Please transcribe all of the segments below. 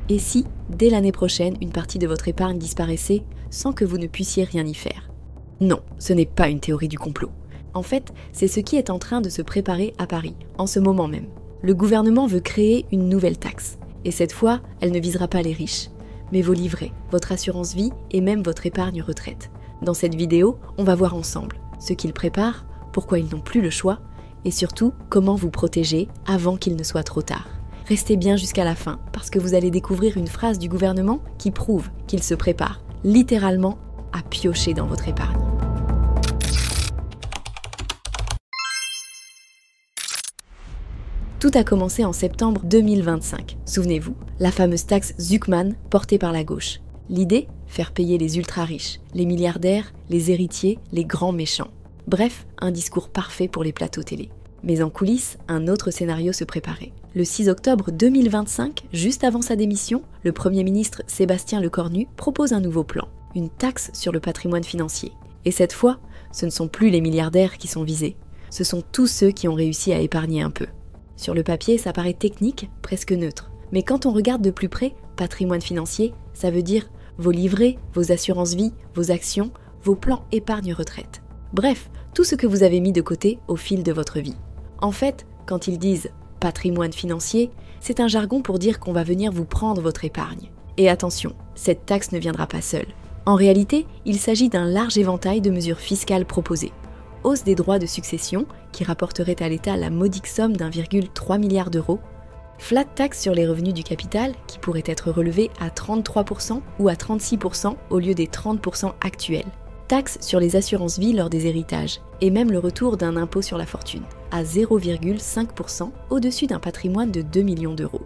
Et si, dès l'année prochaine, une partie de votre épargne disparaissait sans que vous ne puissiez rien y faire? Non, ce n'est pas une théorie du complot. En fait, c'est ce qui est en train de se préparer à Paris, en ce moment même. Le gouvernement veut créer une nouvelle taxe. Et cette fois, elle ne visera pas les riches, mais vos livrets, votre assurance vie et même votre épargne retraite. Dans cette vidéo, on va voir ensemble ce qu'ils préparent, pourquoi ils n'ont plus le choix, et surtout comment vous protéger avant qu'il ne soit trop tard. Restez bien jusqu'à la fin, parce que vous allez découvrir une phrase du gouvernement qui prouve qu'il se prépare, littéralement, à piocher dans votre épargne. Tout a commencé en septembre 2025. Souvenez-vous, la fameuse taxe Zuckman portée par la gauche. L'idée, faire payer les ultra-riches, les milliardaires, les héritiers, les grands méchants. Bref, un discours parfait pour les plateaux télé. Mais en coulisses, un autre scénario se préparait. Le 6 octobre 2025, juste avant sa démission, le Premier ministre Sébastien Lecornu propose un nouveau plan, une taxe sur le patrimoine financier. Et cette fois, ce ne sont plus les milliardaires qui sont visés, ce sont tous ceux qui ont réussi à épargner un peu. Sur le papier, ça paraît technique, presque neutre. Mais quand on regarde de plus près, patrimoine financier, ça veut dire vos livrets, vos assurances vie, vos actions, vos plans épargne-retraite. Bref, tout ce que vous avez mis de côté au fil de votre vie. En fait, quand ils disent patrimoine financier, c'est un jargon pour dire qu'on va venir vous prendre votre épargne. Et attention, cette taxe ne viendra pas seule. En réalité, il s'agit d'un large éventail de mesures fiscales proposées. Hausse des droits de succession, qui rapporterait à l'État la modique somme d'1,3 milliard d'euros, flat tax sur les revenus du capital, qui pourrait être relevé à 33% ou à 36% au lieu des 30% actuels, taxe sur les assurances vie lors des héritages, et même le retour d'un impôt sur la fortune, à 0,5% au-dessus d'un patrimoine de 2 millions d'euros.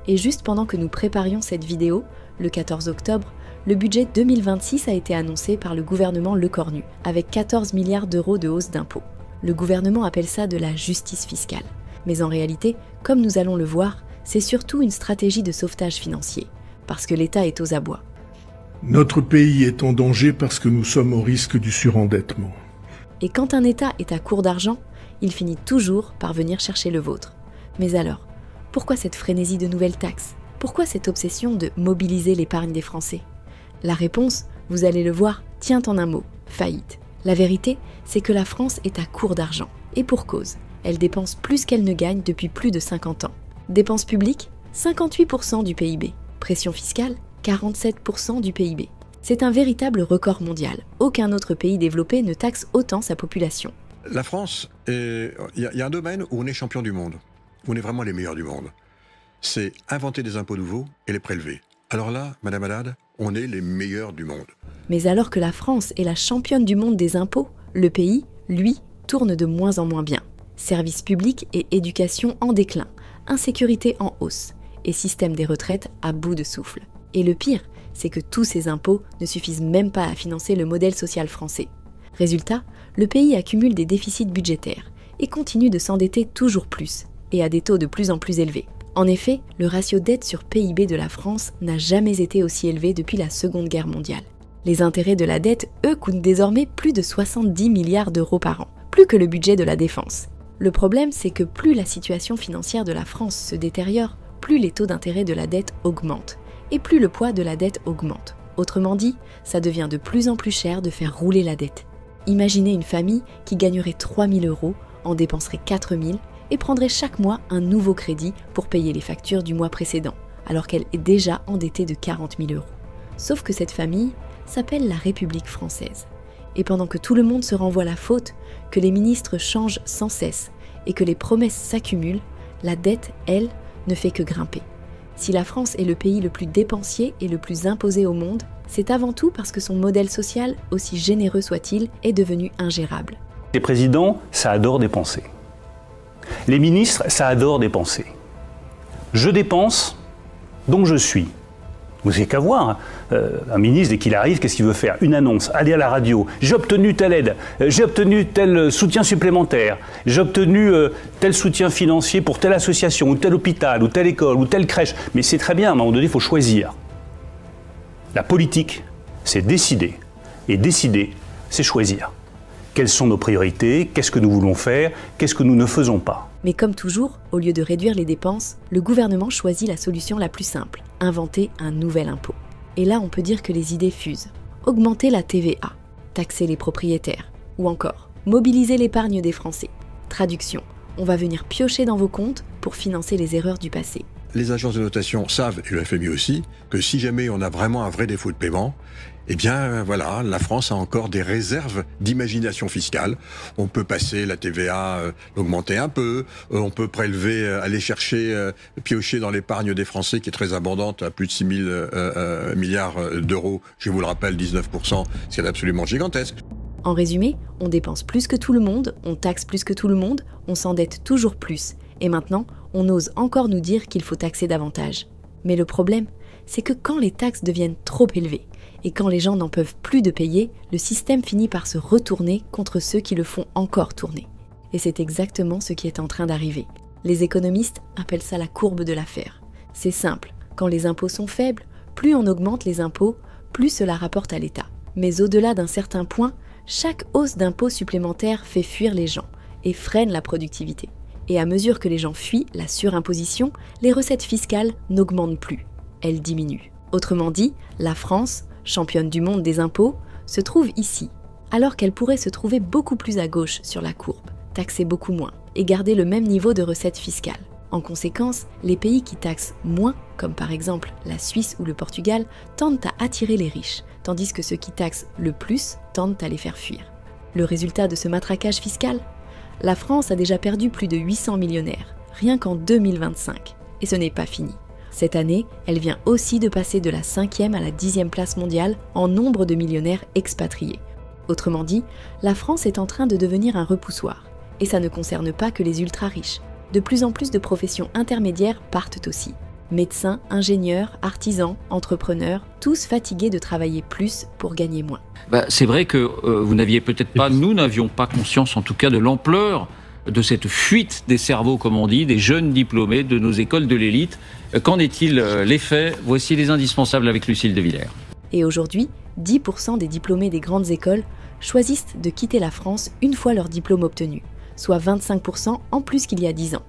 Et juste pendant que nous préparions cette vidéo, le 14 octobre, le budget 2026 a été annoncé par le gouvernement Lecornu, avec 14 milliards d'euros de hausse d'impôts. Le gouvernement appelle ça de la justice fiscale. Mais en réalité, comme nous allons le voir, c'est surtout une stratégie de sauvetage financier, parce que l'État est aux abois. Notre pays est en danger parce que nous sommes au risque du surendettement. Et quand un État est à court d'argent, il finit toujours par venir chercher le vôtre. Mais alors, pourquoi cette frénésie de nouvelles taxes? Pourquoi cette obsession de mobiliser l'épargne des Français? La réponse, vous allez le voir, tient en un mot, faillite. La vérité, c'est que la France est à court d'argent. Et pour cause, elle dépense plus qu'elle ne gagne depuis plus de 50 ans. Dépenses publiques, 58% du PIB. Pression fiscale, 47% du PIB. C'est un véritable record mondial. Aucun autre pays développé ne taxe autant sa population. La France, il y a un domaine où on est champion du monde, où on est vraiment les meilleurs du monde. C'est inventer des impôts nouveaux et les prélever. Alors là, Madame Haddad, on est les meilleurs du monde. Mais alors que la France est la championne du monde des impôts, le pays, lui, tourne de moins en moins bien. Services publics et éducation en déclin, insécurité en hausse, et système des retraites à bout de souffle. Et le pire, c'est que tous ces impôts ne suffisent même pas à financer le modèle social français. Résultat, le pays accumule des déficits budgétaires et continue de s'endetter toujours plus, et à des taux de plus en plus élevés. En effet, le ratio dette sur PIB de la France n'a jamais été aussi élevé depuis la Seconde Guerre mondiale. Les intérêts de la dette, eux, coûtent désormais plus de 70 milliards d'euros par an, plus que le budget de la défense. Le problème, c'est que plus la situation financière de la France se détériore, plus les taux d'intérêt de la dette augmentent, et plus le poids de la dette augmente. Autrement dit, ça devient de plus en plus cher de faire rouler la dette. Imaginez une famille qui gagnerait 3 000 euros, en dépenserait 4 000 et prendrait chaque mois un nouveau crédit pour payer les factures du mois précédent, alors qu'elle est déjà endettée de 40 000 euros. Sauf que cette famille s'appelle la République française. Et pendant que tout le monde se renvoie la faute, que les ministres changent sans cesse et que les promesses s'accumulent, la dette, elle, ne fait que grimper. Si la France est le pays le plus dépensier et le plus imposé au monde, c'est avant tout parce que son modèle social, aussi généreux soit-il, est devenu ingérable. Les présidents, ça adore dépenser. Les ministres, ça adore dépenser. Je dépense, donc je suis. Vous n'avez qu'à voir, un ministre, dès qu'il arrive, qu'est-ce qu'il veut faire? Une annonce, aller à la radio, j'ai obtenu telle aide, j'ai obtenu tel soutien supplémentaire, j'ai obtenu tel soutien financier pour telle association, ou tel hôpital, ou telle école, ou telle crèche. Mais c'est très bien, à un moment donné, il faut choisir. La politique, c'est décider. Et décider, c'est choisir. Quelles sont nos priorités? Qu'est-ce que nous voulons faire? Qu'est-ce que nous ne faisons pas? Mais comme toujours, au lieu de réduire les dépenses, le gouvernement choisit la solution la plus simple, inventer un nouvel impôt. Et là, on peut dire que les idées fusent. Augmenter la TVA, taxer les propriétaires, ou encore mobiliser l'épargne des Français. Traduction, on va venir piocher dans vos comptes pour financer les erreurs du passé. Les agences de notation savent, et le FMI aussi, que si jamais on a vraiment un vrai défaut de paiement, eh bien voilà, la France a encore des réserves d'imagination fiscale. On peut passer la TVA, l'augmenter un peu, on peut prélever, aller chercher, piocher dans l'épargne des Français qui est très abondante, à plus de 6 000 milliards d'euros, je vous le rappelle, 19%, ce qui est absolument gigantesque. En résumé, on dépense plus que tout le monde, on taxe plus que tout le monde, on s'endette toujours plus. Et maintenant, on ose encore nous dire qu'il faut taxer davantage. Mais le problème, c'est que quand les taxes deviennent trop élevées, et quand les gens n'en peuvent plus de payer, le système finit par se retourner contre ceux qui le font encore tourner. Et c'est exactement ce qui est en train d'arriver. Les économistes appellent ça la courbe de l'affaire. C'est simple, quand les impôts sont faibles, plus on augmente les impôts, plus cela rapporte à l'État. Mais au-delà d'un certain point, chaque hausse d'impôts supplémentaire fait fuir les gens et freine la productivité. Et à mesure que les gens fuient la surimposition, les recettes fiscales n'augmentent plus, elles diminuent. Autrement dit, la France, championne du monde des impôts, se trouve ici, alors qu'elle pourrait se trouver beaucoup plus à gauche sur la courbe, taxer beaucoup moins et garder le même niveau de recettes fiscales. En conséquence, les pays qui taxent moins, comme par exemple la Suisse ou le Portugal, tendent à attirer les riches, tandis que ceux qui taxent le plus tendent à les faire fuir. Le résultat de ce matraquage fiscal ? La France a déjà perdu plus de 800 millionnaires, rien qu'en 2025. Et ce n'est pas fini. Cette année, elle vient aussi de passer de la 5e à la 10e place mondiale en nombre de millionnaires expatriés. Autrement dit, la France est en train de devenir un repoussoir. Et ça ne concerne pas que les ultra-riches. De plus en plus de professions intermédiaires partent aussi. Médecins, ingénieurs, artisans, entrepreneurs, tous fatigués de travailler plus pour gagner moins. C'est vrai que vous n'aviez peut-être pas, nous n'avions pas conscience en tout cas de l'ampleur de cette fuite des cerveaux, comme on dit, des jeunes diplômés de nos écoles de l'élite. Qu'en est-il les faits ? Voici les indispensables avec Lucille de Villers. Et aujourd'hui, 10% des diplômés des grandes écoles choisissent de quitter la France une fois leur diplôme obtenu, soit 25% en plus qu'il y a 10 ans.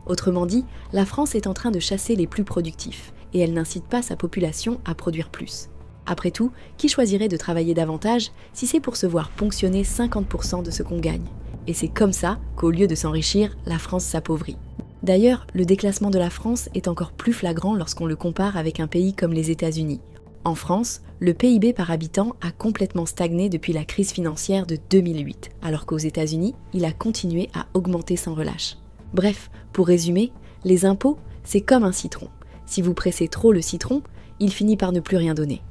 Autrement dit, la France est en train de chasser les plus productifs, et elle n'incite pas sa population à produire plus. Après tout, qui choisirait de travailler davantage si c'est pour se voir ponctionner 50% de ce qu'on gagne ? Et c'est comme ça qu'au lieu de s'enrichir, la France s'appauvrit. D'ailleurs, le déclassement de la France est encore plus flagrant lorsqu'on le compare avec un pays comme les États-Unis. En France, le PIB par habitant a complètement stagné depuis la crise financière de 2008, alors qu'aux États-Unis, il a continué à augmenter sans relâche. Bref, pour résumer, les impôts, c'est comme un citron. Si vous pressez trop le citron, il finit par ne plus rien donner.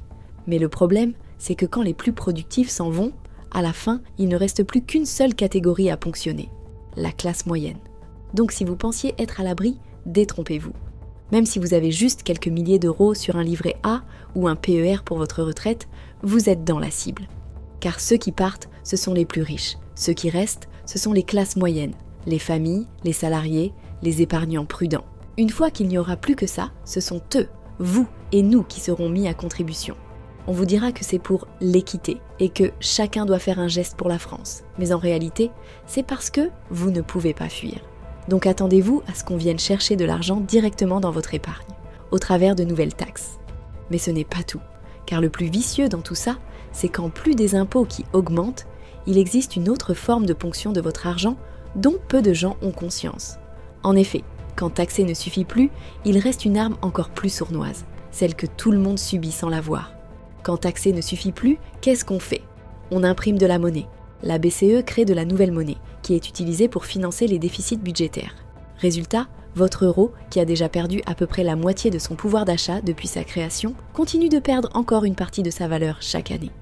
Mais le problème, c'est que quand les plus productifs s'en vont, à la fin, il ne reste plus qu'une seule catégorie à ponctionner, la classe moyenne. Donc si vous pensiez être à l'abri, détrompez-vous. Même si vous avez juste quelques milliers d'euros sur un livret A ou un PER pour votre retraite, vous êtes dans la cible. Car ceux qui partent, ce sont les plus riches. Ceux qui restent, ce sont les classes moyennes, les familles, les salariés, les épargnants prudents. Une fois qu'il n'y aura plus que ça, ce sont eux, vous et nous qui serons mis à contribution. On vous dira que c'est pour l'équité et que chacun doit faire un geste pour la France. Mais en réalité, c'est parce que vous ne pouvez pas fuir. Donc attendez-vous à ce qu'on vienne chercher de l'argent directement dans votre épargne, au travers de nouvelles taxes. Mais ce n'est pas tout, car le plus vicieux dans tout ça, c'est qu'en plus des impôts qui augmentent, il existe une autre forme de ponction de votre argent dont peu de gens ont conscience. En effet, quand taxer ne suffit plus, il reste une arme encore plus sournoise, celle que tout le monde subit sans la voir. Quand taxer ne suffit plus, qu'est-ce qu'on fait ? On imprime de la monnaie. La BCE crée de la nouvelle monnaie, qui est utilisée pour financer les déficits budgétaires. Résultat, votre euro, qui a déjà perdu à peu près la moitié de son pouvoir d'achat depuis sa création, continue de perdre encore une partie de sa valeur chaque année.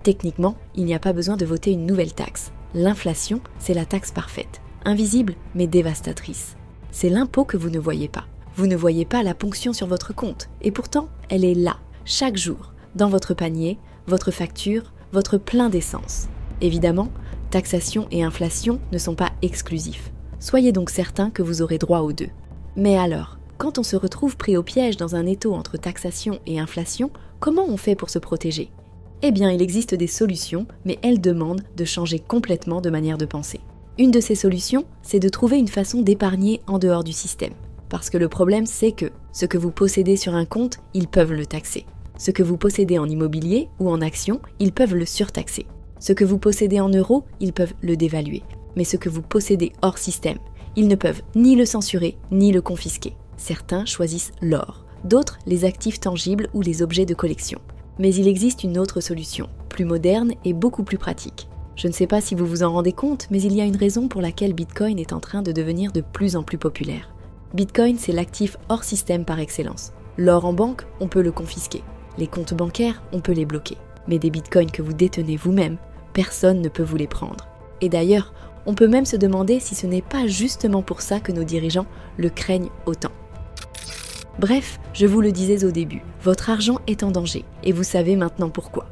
Techniquement, il n'y a pas besoin de voter une nouvelle taxe. L'inflation, c'est la taxe parfaite, invisible mais dévastatrice. C'est l'impôt que vous ne voyez pas. Vous ne voyez pas la ponction sur votre compte, et pourtant, elle est là, chaque jour, dans votre panier, votre facture, votre plein d'essence. Évidemment, taxation et inflation ne sont pas exclusifs. Soyez donc certains que vous aurez droit aux deux. Mais alors, quand on se retrouve pris au piège dans un étau entre taxation et inflation, comment on fait pour se protéger ? Eh bien, il existe des solutions, mais elles demandent de changer complètement de manière de penser. Une de ces solutions, c'est de trouver une façon d'épargner en dehors du système. Parce que le problème, c'est que ce que vous possédez sur un compte, ils peuvent le taxer. Ce que vous possédez en immobilier ou en actions, ils peuvent le surtaxer. Ce que vous possédez en euros, ils peuvent le dévaluer. Mais ce que vous possédez hors système, ils ne peuvent ni le censurer, ni le confisquer. Certains choisissent l'or, d'autres les actifs tangibles ou les objets de collection. Mais il existe une autre solution, plus moderne et beaucoup plus pratique. Je ne sais pas si vous vous en rendez compte, mais il y a une raison pour laquelle Bitcoin est en train de devenir de plus en plus populaire. Bitcoin, c'est l'actif hors système par excellence. L'or en banque, on peut le confisquer. Les comptes bancaires, on peut les bloquer. Mais des bitcoins que vous détenez vous-même, personne ne peut vous les prendre. Et d'ailleurs, on peut même se demander si ce n'est pas justement pour ça que nos dirigeants le craignent autant. Bref, je vous le disais au début, votre argent est en danger, et vous savez maintenant pourquoi.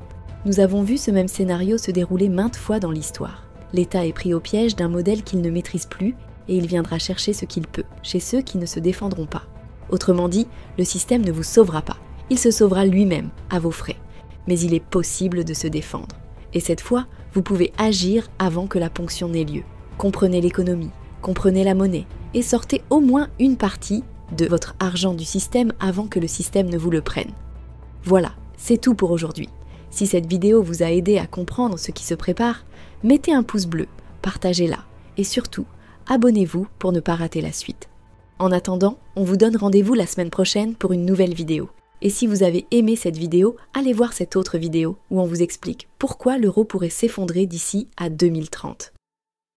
Nous avons vu ce même scénario se dérouler maintes fois dans l'histoire. L'État est pris au piège d'un modèle qu'il ne maîtrise plus, et il viendra chercher ce qu'il peut, chez ceux qui ne se défendront pas. Autrement dit, le système ne vous sauvera pas, il se sauvera lui-même, à vos frais. Mais il est possible de se défendre. Et cette fois, vous pouvez agir avant que la ponction n'ait lieu. Comprenez l'économie, comprenez la monnaie, et sortez au moins une partie de votre argent du système avant que le système ne vous le prenne. Voilà, c'est tout pour aujourd'hui. Si cette vidéo vous a aidé à comprendre ce qui se prépare, mettez un pouce bleu, partagez-la, et surtout, abonnez-vous pour ne pas rater la suite. En attendant, on vous donne rendez-vous la semaine prochaine pour une nouvelle vidéo. Et si vous avez aimé cette vidéo, allez voir cette autre vidéo où on vous explique pourquoi l'euro pourrait s'effondrer d'ici à 2030.